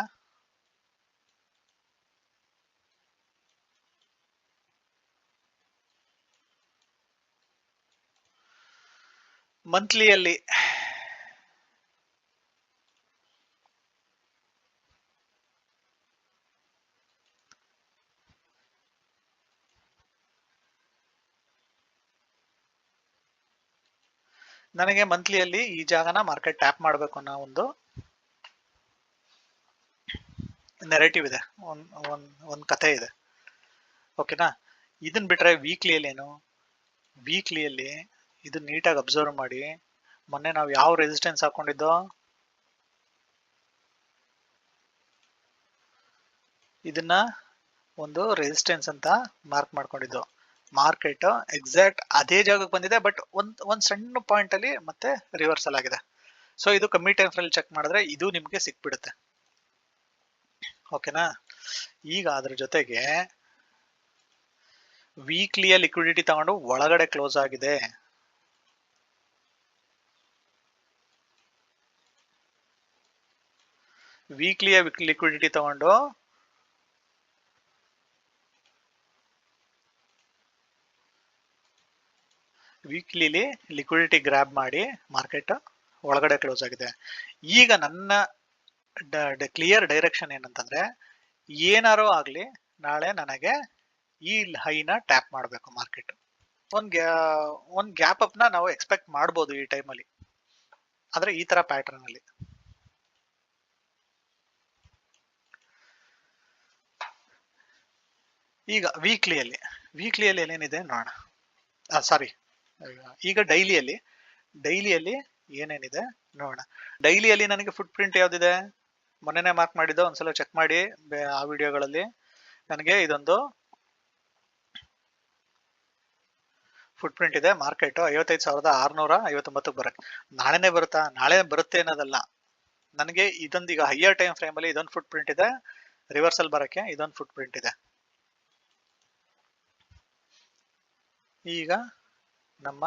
A: ಮಂತ್ಲಿಯಲ್ಲಿ ನನಗೆ ಮಂತ್ಲಿಯಲ್ಲಿ ಈ ಜಾಗನ ಮಾರ್ಕೆಟ್ ಟ್ಯಾಪ್ ಮಾಡಬೇಕು ಅನ್ನೋ ಒಂದು ನೆರೇಟಿವ್ ಇದೆ, ಒಂದ್ ಕಥೆ ಇದೆ. ಓಕೆನಾ? ಇದನ್ ಬಿಟ್ರೆ ವೀಕ್ಲಿಯಲ್ಲಿ ಏನು, ವೀಕ್ಲಿಯಲ್ಲಿ ಇದನ್ನ ನೀಟಾಗಿ ಅಬ್ಸರ್ವ್ ಮಾಡಿ. ಮೊನ್ನೆ ನಾವು ಯಾವ ರೆಸಿಸ್ಟೆನ್ಸ್ ಹಾಕೊಂಡಿದ್ದೋ ಇದನ್ನ ಒಂದು ರೆಸಿಸ್ಟೆನ್ಸ್ ಅಂತ ಮಾರ್ಕ್ ಮಾಡ್ಕೊಂಡಿದ್ದು. ಮಾರ್ಕೆಟ್ ಎಕ್ಸಾಕ್ಟ್ ಅದೇ ಜಾಗಕ್ಕೆ ಬಂದಿದೆ, ಬಟ್ ಒಂದ್ ಸಣ್ಣ ಪಾಯಿಂಟ್ ಅಲ್ಲಿ ಮತ್ತೆ ರಿವರ್ಸಲ್ ಆಗಿದೆ. ಸೊ ಇದು ಕಮ್ಮಿ ಟೈಮ್ ಫ್ರೇಮ್ ಚೆಕ್ ಮಾಡಿದ್ರೆ ಇದು ನಿಮ್ಗೆ ಸಿಕ್ಬಿಡುತ್ತೆ. ಓಕೆನಾ? ಈಗ ಅದ್ರ ಜೊತೆಗೆ ವೀಕ್ಲಿಯ ಲಿಕ್ವಿಡಿಟಿ ತಗೊಂಡು ಒಳಗಡೆ ಕ್ಲೋಸ್ ಆಗಿದೆ. ವೀಕ್ಲಿಯ ಲಿಕ್ವಿಡಿಟಿ ತಗೊಂಡು ವೀಕ್ಲಿಲಿ ಲಿಕ್ವಿಡಿಟಿ ಗ್ರಾಬ್ ಮಾಡಿ ಮಾರ್ಕೆಟ್ ಒಳಗಡೆ ಕ್ಲೋಸ್ ಆಗಿದೆ. ಈಗ ನನ್ನ ಕ್ಲಿಯರ್ ಡೈರೆಕ್ಷನ್ ಏನಂತಂದ್ರೆ, ಏನಾರೋ ಆಗ್ಲಿ ನಾಳೆ ನನಗೆ ಈ ಹೈನ ಟ್ಯಾಪ್ ಮಾಡಬೇಕು ಮಾರ್ಕೆಟ್. ಒಂದ್ ಗ್ಯಾಪ್ ಅಪ್ ನ ನಾವು ಎಕ್ಸ್ಪೆಕ್ಟ್ ಮಾಡ್ಬೋದು ಈ ಟೈಮಲ್ಲಿ, ಆದ್ರೆ ಈ ತರ ಪ್ಯಾಟರ್ನ್ ಅಲ್ಲಿ. ಈಗ ವೀಕ್ಲಿಯಲ್ಲಿ ಏನೇನಿದೆ ನೋಡೋಣ. ಸಾರಿ, ಈಗ ಡೈಲಿಯಲ್ಲಿ ಏನೇನಿದೆ ನೋಡೋಣ. ಡೈಲಿಯಲ್ಲಿ ನನಗೆ ಫುಟ್ ಪ್ರಿಂಟ್ ಯಾವ್ದಿದೆ, ಮೊನ್ನೆನೆ ಮಾರ್ಕ್ ಮಾಡಿದ್ದು, ಒಂದ್ಸಲ ಚೆಕ್ ಮಾಡಿ ಆ ವಿಡಿಯೋಗಳಲ್ಲಿ. ನನಗೆ ಇದೊಂದು ಫುಟ್ ಪ್ರಿಂಟ್ ಇದೆ. ಮಾರ್ಕೆಟ್ 55,659 ಬರುತ್ತೆ. ನಾಳೆನೆ ಬರುತ್ತಾ? ನಾಳೆ ಬರುತ್ತೆ ಅನ್ನೋದಲ್ಲ, ನನಗೆ ಇದೊಂದು ಈಗ ಹೈಯರ್ ಟೈಮ್ ಫ್ರೇಮ್ ಅಲ್ಲಿ ಇದೊಂದು ಫುಟ್ ಪ್ರಿಂಟ್ ಇದೆ. ರಿವರ್ಸಲ್ ಬರಕ್ಕೆ ಇದೊಂದು ಫುಟ್ ಪ್ರಿಂಟ್ ಇದೆ. ಈಗ ನಮ್ಮ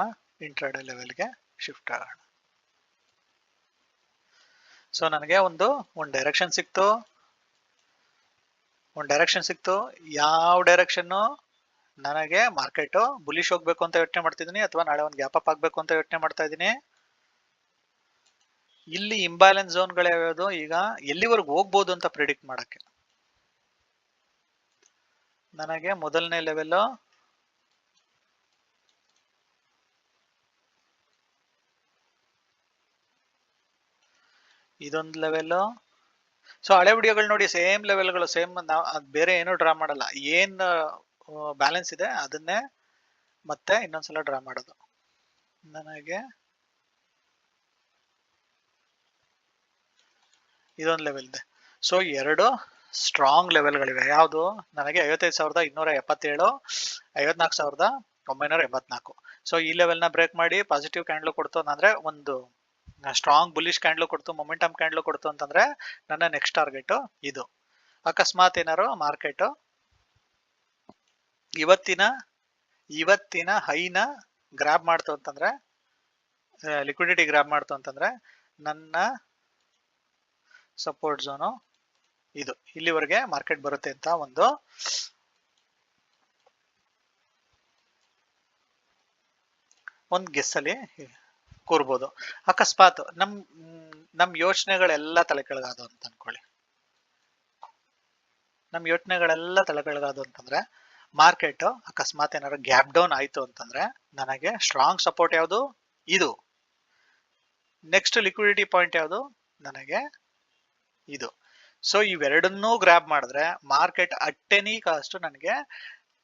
A: ಇಂಟ್ರಾಡೇ ಲೆವೆಲ್ಗೆ ಶಿಫ್ಟ್ ಆಗೋಣ. ಸೊ ನನಗೆ ಒಂದು ಡೈರೆಕ್ಷನ್ ಸಿಕ್ತು. ಯಾವ ಡೈರೆಕ್ಷನ್ ನನಗೆ ಮಾರ್ಕೆಟ್ ಬುಲಿಶ್ ಹೋಗ್ಬೇಕು ಅಂತ ಯೋಚನೆ ಮಾಡ್ತಿದ್ದೀನಿ, ಅಥವಾ ನಾಳೆ ಒಂದು ಗ್ಯಾಪ್ ಅಪ್ ಆಗ್ಬೇಕು ಅಂತ ಯೋಚನೆ ಮಾಡ್ತಾ ಇದ್ದೀನಿ. ಇಲ್ಲಿ ಇಂಬ್ಯಾಲೆನ್ಸ್ ಝೋನ್ಗಳು ಯಾವ್ಯಾವುದು, ಈಗ ಎಲ್ಲಿವರೆಗೂ ಹೋಗ್ಬೋದು ಅಂತ ಪ್ರಿಡಿಕ್ಟ್ ಮಾಡಕ್ಕೆ ನನಗೆ ಮೊದಲನೇ ಲೆವೆಲ್ ಇದೊಂದು ಲೆವೆಲ್. ಸೊ ಹಳೆ ವಿಡಿಯೋಗಳು ನೋಡಿ, ಸೇಮ್ ಲೆವೆಲ್ಗಳು, ಸೇಮ್. ಬೇರೆ ಏನು ಡ್ರಾ ಮಾಡಲ್ಲ, ಏನ್ ಬ್ಯಾಲೆನ್ಸ್ ಇದೆ ಅದನ್ನೇ ಮತ್ತೆ ಇನ್ನೊಂದ್ಸಲ ಡ್ರಾ ಮಾಡೋದು. ನನಗೆ ಇದೊಂದು ಲೆವೆಲ್ ಇದೆ. ಸೊ ಎರಡು ಸ್ಟ್ರಾಂಗ್ ಲೆವೆಲ್ಗಳಿವೆ. ಯಾವುದು? ನನಗೆ 55,277, 54,984. ಸೊ ಈ ಲೆವೆಲ್ ನ ಬ್ರೇಕ್ ಮಾಡಿ ಪಾಸಿಟಿವ್ ಕ್ಯಾಂಡ್ಲ್ ಕೊಡ್ತು ಅಂದ್ರೆ, ಒಂದು ಸ್ಟ್ರಾಂಗ್ ಬುಲಿಶ್ ಕ್ಯಾಂಡ್ಲ್ ಕೊಡ್ತು, ಮೊಮೆಂಟಮ್ ಕ್ಯಾಂಡ್ಲ್ ಕೊಡ್ತು ಅಂತಂದ್ರೆ ನನ್ನ ನೆಕ್ಸ್ಟ್ ಟಾರ್ಗೆಟ್ ಇದು. ಅಕಸ್ಮಾತ್ ಏನಾರು ಮಾರ್ಕೆಟ್ ಇವತ್ತಿನ ಹೈನ ಗ್ರಾಬ್ ಮಾಡ್ತು ಅಂತಂದ್ರೆ, ಲಿಕ್ವಿಡಿಟಿ ಗ್ರಾಬ್ ಮಾಡ್ತು ಅಂತಂದ್ರೆ, ನನ್ನ ಸಪೋರ್ಟ್ ಝೋನು ಇದು, ಇಲ್ಲಿವರೆಗೆ ಮಾರ್ಕೆಟ್ ಬರುತ್ತೆ ಅಂತ ಒಂದು ಗೆಸ್ ಅಲ್ಲಿ ಕೂರ್ಬೋದು. ಅಕಸ್ಮಾತ್ ನಮ್ ಯೋಚನೆಗಳೆಲ್ಲ ತಲೆ ಕೆಳಗಾದು ಅಂತ ಅನ್ಕೊಳ್ಳಿ. ಅಂತಂದ್ರೆ ಮಾರ್ಕೆಟ್ ಅಕಸ್ಮಾತ್ ಏನಾದ್ರು ಗ್ಯಾಪ್ ಡೌನ್ ಆಯ್ತು ಅಂತಂದ್ರೆ, ನನಗೆ ಸ್ಟ್ರಾಂಗ್ ಸಪೋರ್ಟ್ ಯಾವುದು? ಇದು. ನೆಕ್ಸ್ಟ್ ಲಿಕ್ವಿಡಿಟಿ ಪಾಯಿಂಟ್ ಯಾವುದು? ನನಗೆ ಇದು. ಸೊ ಇವೆರಡನ್ನೂ ಗ್ರಾಬ್ ಮಾಡಿದ್ರೆ ಮಾರ್ಕೆಟ್ ಅಟ್ ಎನಿ ಕಾಸ್ಟ್ ನನಗೆ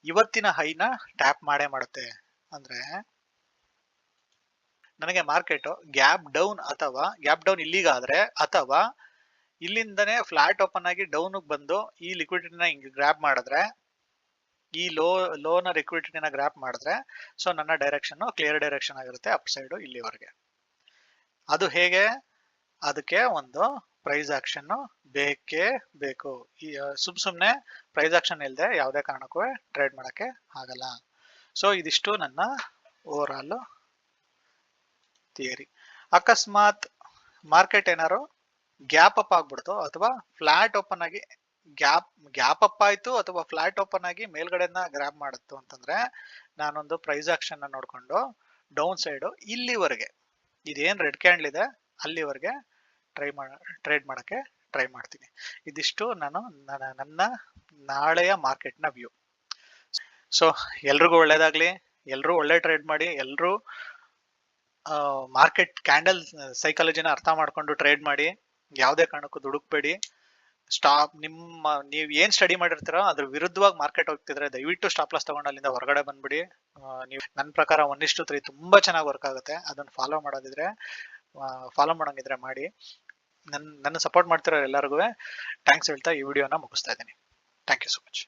A: ಇವತ್ತಿನ ಹೈನ ಟ್ಯಾಪ್ ಮಾಡೇ ಮಾಡುತ್ತೆ. ಅಂದ್ರೆ ನನಗೆ ಮಾರ್ಕೆಟ್ ಗ್ಯಾಪ್ ಡೌನ್ ಇಲ್ಲಿಗಾದ್ರೆ, ಅಥವಾ ಇಲ್ಲಿಂದನೇ ಫ್ಲಾಟ್ ಓಪನ್ ಆಗಿ ಡೌನ್ ಬಂದು ಈ ಲಿಕ್ವಿಡಿಟಿನ ಹಿಂಗೆ ಗ್ರಾಬ್ ಮಾಡಿದ್ರೆ, ಈ ಲೋನ ಲಿಕ್ವಿಡಿಟಿನ ಗ್ರಾಬ್ ಮಾಡಿದ್ರೆ, ಸೊ ನನ್ನ ಡೈರೆಕ್ಷನ್ ಕ್ಲಿಯರ್ ಡೈರೆಕ್ಷನ್ ಆಗಿರುತ್ತೆ ಅಪ್ ಸೈಡ್ ಇಲ್ಲಿವರೆಗೆ. ಅದು ಹೇಗೆ? ಅದಕ್ಕೆ ಒಂದು ಪ್ರೈಸ್ ಆಕ್ಷನ್ ಬೇಕೇ ಬೇಕು. ಸುಮ್ನೆ ಪ್ರೈಸ್ ಆಕ್ಷನ್ ಇಲ್ಲದೆ ಯಾವುದೇ ಕಾರಣಕ್ಕೂ ಟ್ರೇಡ್ ಮಾಡಕ್ಕೆ ಆಗಲ್ಲ. ಸೊ ಇದಿಷ್ಟು ನನ್ನ ಓವರ್ ಆಲ್ ಥಿಯರಿ. ಅಕಸ್ಮಾತ್ ಮಾರ್ಕೆಟ್ ಏನಾರು ಗ್ಯಾಪ್ ಅಪ್ ಆಗ್ಬಿಡ್ತು, ಅಥವಾ ಫ್ಲಾಟ್ ಓಪನ್ ಆಗಿ ಗ್ಯಾಪ್ ಅಪ್ ಆಯ್ತು, ಅಥವಾ ಫ್ಲಾಟ್ ಓಪನ್ ಆಗಿ ಮೇಲ್ಗಡೆನ ಗ್ರಾಬ್ ಮಾಡುತ್ತು ಅಂತಂದ್ರೆ, ನಾನೊಂದು ಪ್ರೈಸ್ ಆಕ್ಷನ್ ನೋಡ್ಕೊಂಡು ಡೌನ್ ಸೈಡ್ ಇಲ್ಲಿವರೆಗೆ ಇದೇನ್ ರೆಡ್ ಕ್ಯಾಂಡಲ್ ಇದೆ ಅಲ್ಲಿವರೆಗೆ ಟ್ರೇಡ್ ಮಾಡಕ್ಕೆ ಟ್ರೈ ಮಾಡ್ತೀನಿ. ಇದಿಷ್ಟು ನನ್ನ ನಾಳೆಯ ಮಾರ್ಕೆಟ್ ನ ವ್ಯೂ. ಸೊ ಎಲ್ರಿಗೂ ಒಳ್ಳೇದಾಗ್ಲಿ, ಎಲ್ರೂ ಒಳ್ಳೆ ಟ್ರೇಡ್ ಮಾಡಿ, ಎಲ್ರೂ ಮಾರ್ಕೆಟ್ ಕ್ಯಾಂಡಲ್ ಸೈಕಾಲಜಿನ ಅರ್ಥ ಮಾಡ್ಕೊಂಡು ಟ್ರೇಡ್ ಮಾಡಿ, ಯಾವುದೇ ಕಾರಣಕ್ಕೂ ದುಡುಕ್ಬೇಡಿ. ನೀವ್ ಏನ್ ಸ್ಟಡಿ ಮಾಡಿರ್ತೀರೋ ಅದ್ರ ವಿರುದ್ಧವಾಗಿ ಮಾರ್ಕೆಟ್ ಹೋಗ್ತಿದ್ರೆ ದಯವಿಟ್ಟು ಸ್ಟಾಪ್ ಲಾಸ್ ತಗೊಂಡು ಅಲ್ಲಿಂದ ಹೊರಗಡೆ ಬಂದ್ಬಿಡಿ. ನೀವು ನನ್ನ ಪ್ರಕಾರ 1:3 ತುಂಬಾ ಚೆನ್ನಾಗಿ ವರ್ಕ್ ಆಗುತ್ತೆ. ಅದನ್ನ ಫಾಲೋ ಮಾಡಂಗಿದ್ರೆ ಮಾಡಿ. ನನ್ನ ಸಪೋರ್ಟ್ ಮಾಡ್ತಿರೋ ಎಲ್ಲರಿಗೂ ಥ್ಯಾಂಕ್ಸ್ ಹೇಳ್ತಾ ಈ ವಿಡಿಯೋನ ಮುಗಿಸ್ತಾ ಇದ್ದೀನಿ. Thank you so much.